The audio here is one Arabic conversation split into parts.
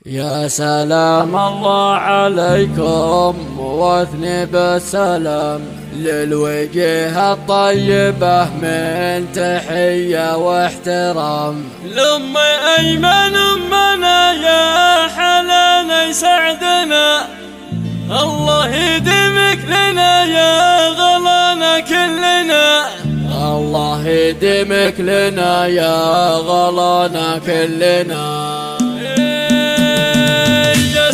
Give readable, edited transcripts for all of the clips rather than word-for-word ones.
يا سلام الله عليكم واثني بالسلام للوجه الطيبة من تحية واحترام. لأم أيمن أمنا يا حلانا يسعدنا، الله يديمك لنا يا غلانا كلنا، الله يديمك لنا يا غلانا كلنا.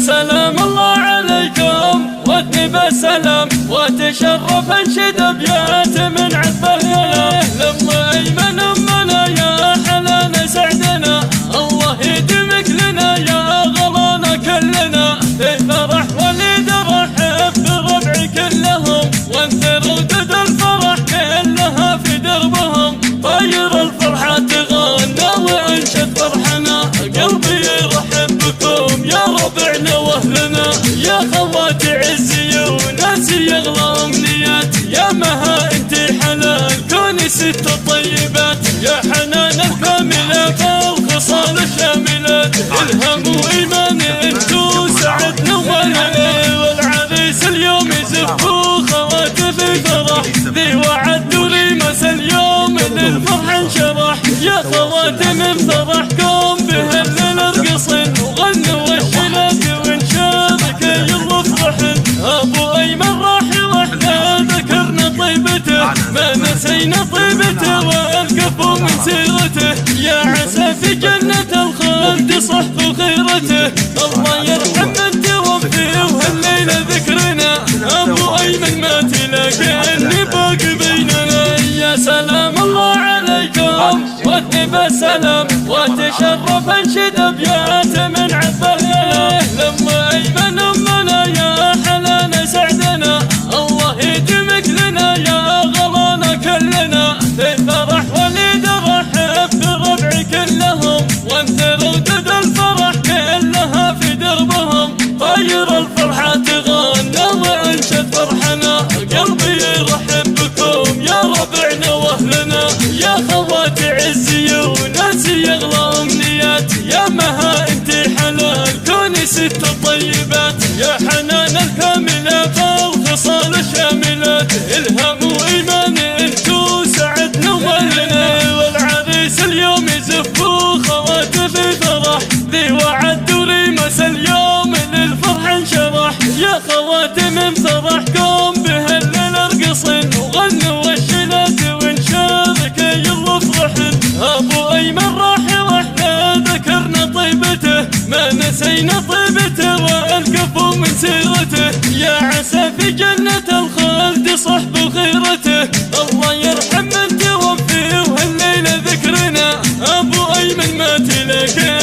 سلام الله عليكم واثني بالسلام وتشرف انشد ابيات من عذبه يله. لما ايمن امنا يا حلانا سعدنا، الله يديمك لنا يا غلانا كلنا. في فرح وليد رحب بربع كلهم، وانثر ودد الفرح كلها في دربهم. طير الفرحة تغنى وانشد فرحنا، قلبي يرحب بكم يا ربعنا واهلنا. يا خوات عزي وناسي يغلى امنيات، يا مها انتي حلال كوني ست الطيبات. يا حنان الكاملة فالخصال الشاملات، الهم وايمان انتو سعدنا ومالنا. والعريس اليوم يزفوا خواتف فرح، ذي وعد وليمس اليوم للفرح انشرح. يا خواتم من فرحكم بهالليل ارقصن وغنوا والشلات ونشارك يلا فرحن. ابو ايمن راح واحنا ذكرنا طيبته، ما نسينا طيبته والكفو من سيرته. يا عسى في جنة الخلد صحب خيرته، الله يرحم من توفي وهالليلة ذكرنا. ابو ايمن ما تلاقى اني باقي بيننا. يا سلام الله عليكم واثني بالسلام وتشرف انشد ابيات من عذبه يله. لما ايمن امنا يا حلانا سعدنا، الله يديمك لنا يا غلانا كلنا. في فرح وليد رحب بربع كلهم، وانثر ودد الفرح كلها في دربهم. طير الفرحة تغنى وانشد فرحنا، قلبي يرحب بكم يا ربعنا واهلنا. يا خوات عزي وناسي يغلى امنيات، يا مها انتي حلال كوني ست الطيبات. يا حنان الكاملة فالخصال الشاملات، الهم وايمان انتو سعدنا ومالنا. والعريس اليوم يزفوا خواتف فرح، ذي وعد وليمس اليوم للفرح انشرح. يا خواتم من فرحكم بهالليل ارقصن وغنوا والشلات ونشارك يلا فرحن. ابو ايمن راح واحنا ذكرنا طيبته، ما نسينا طيبته والكفو من سيرته. يا عسى في جنة الخلد صحب خيرته، الله يرحم من توفي وهالليلة ذكرنا. ابو ايمن ما تلاقى